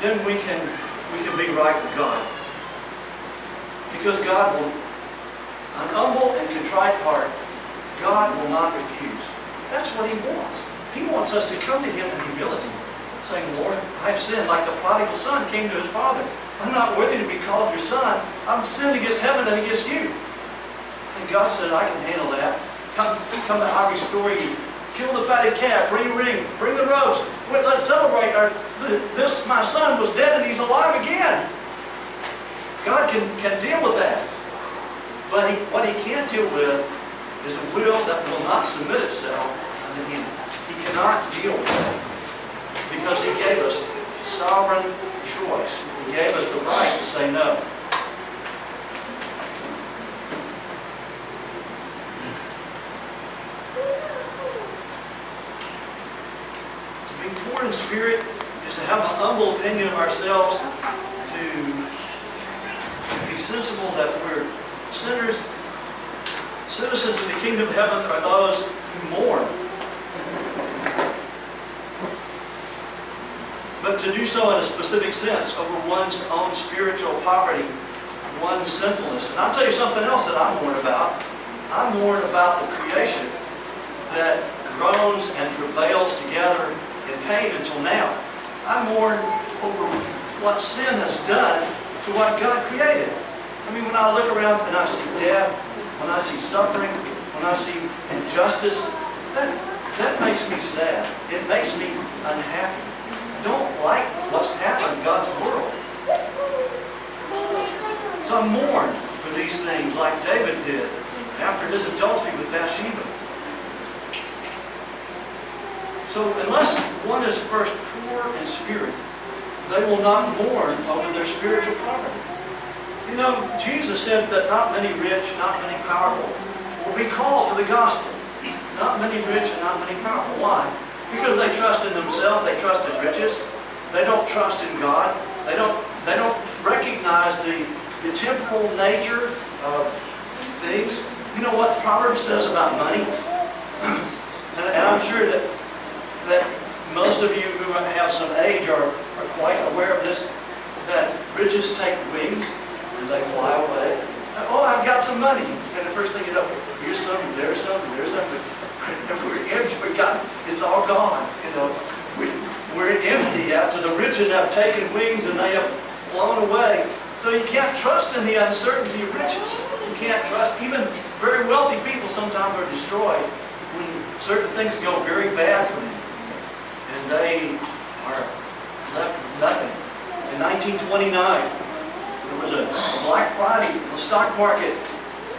then we can be right with God. Because God will, an humble and contrite heart, God will not refuse. That's what He wants. He wants us to come to Him in humility, saying, Lord, I have sinned, like the prodigal son came to his father. I'm not worthy to be called your son. I've sinned against heaven and against you. And God said, I can handle that. Come, I'll restore you. Kill the fatted calf, bring a ring, bring the robes. Let's celebrate. This, my son, was dead and he's alive again. God can deal with that. But what He can't deal with is a will that will not submit itself unto Him. He cannot deal with that. Because He gave us sovereign choice. He gave us the right to say no. Poor in spirit is to have an humble opinion of ourselves, to be sensible that we're sinners. Citizens of the kingdom of heaven are those who mourn. But to do so in a specific sense, over one's own spiritual poverty, one's sinfulness. And I'll tell you something else that I mourn about. I mourn about the creation that groans and travails together in pain until now. I mourn over what sin has done to what God created. I mean, when I look around and I see death, when I see suffering, when I see injustice, that makes me sad. It makes me unhappy. I don't like what's happened in God's world. So I mourn for these things like David did after his adultery with Bathsheba. So unless one is first poor in spirit, they will not mourn over their spiritual poverty. You know, Jesus said that not many rich, not many powerful will be called to the gospel. Not many rich and not many powerful. Why? Because they trust in themselves, they trust in riches. They don't trust in God. They don't recognize the temporal nature of things. You know what Proverbs says about money? And I'm sure that most of you who have some age are quite aware of this, that riches take wings and they fly away. Oh, I've got some money. And the first thing you know, here's some, there's some, there's some. And we're empty. It's all gone. You know, we're empty after the riches have taken wings and they have flown away. So you can't trust in the uncertainty of riches. You can't trust. Even very wealthy people sometimes are destroyed when certain things go very bad for them. And they are left with nothing. In 1929, there was a Black Friday in the stock market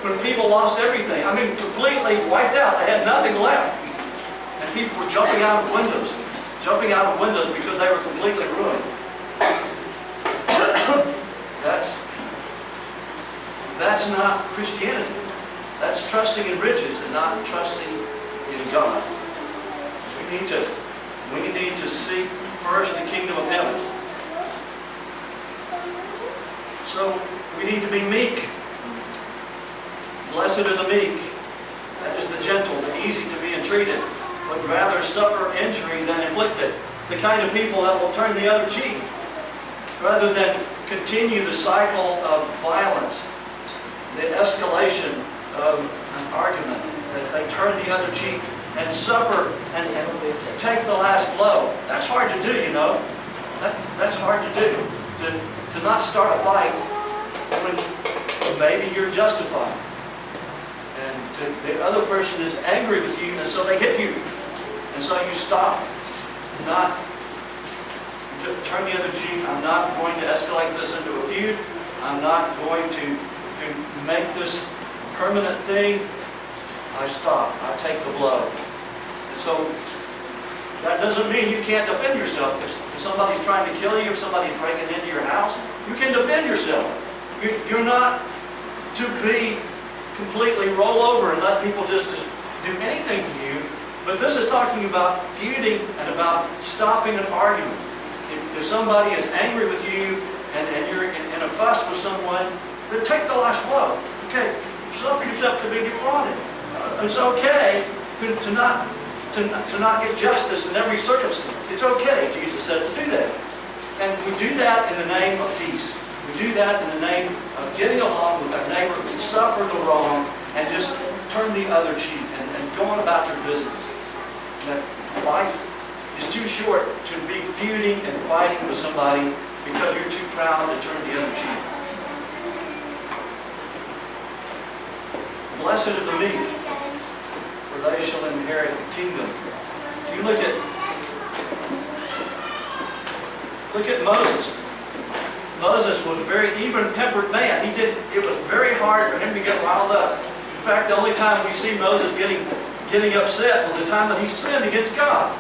when people lost everything. I mean, completely wiped out. They had nothing left. And people were jumping out of windows because they were completely ruined. That's not Christianity. That's trusting in riches and not trusting in God. We need to seek first the kingdom of heaven. So we need to be meek. Blessed are the meek. That is the gentle, the easy to be entreated, but rather suffer injury than inflict it. The kind of people that will turn the other cheek, rather than continue the cycle of violence, the escalation of an argument, that they turn the other cheek and suffer and take the last blow. That's hard to do, you know. That's hard to do. To not start a fight when maybe you're justified. And the other person is angry with you, and so they hit you. And so you stop. Not to turn the other cheek. I'm not going to escalate this into a feud. I'm not going to make this a permanent thing. I stop. I take the blow. And so that doesn't mean you can't defend yourself. If somebody's trying to kill you, if somebody's breaking into your house, you can defend yourself. You're not to be completely roll over and let people just do anything to you. But this is talking about feuding and about stopping an argument. If somebody is angry with you and you're in a fuss with someone, then take the last blow. Okay, suffer yourself to be defrauded. It's okay to not get justice in every circumstance. It's okay, Jesus said, to do that. And we do that in the name of peace. We do that in the name of getting along with our neighbor who suffered the wrong and just turn the other cheek and go on about your business. That life is too short to be feuding and fighting with somebody because you're too proud to turn the other cheek. Blessed are the meek, for they shall inherit the kingdom. You look at Moses. Moses was a very even-tempered man. It was very hard for him to get riled up. In fact, the only time we see Moses getting upset was the time that he sinned against God.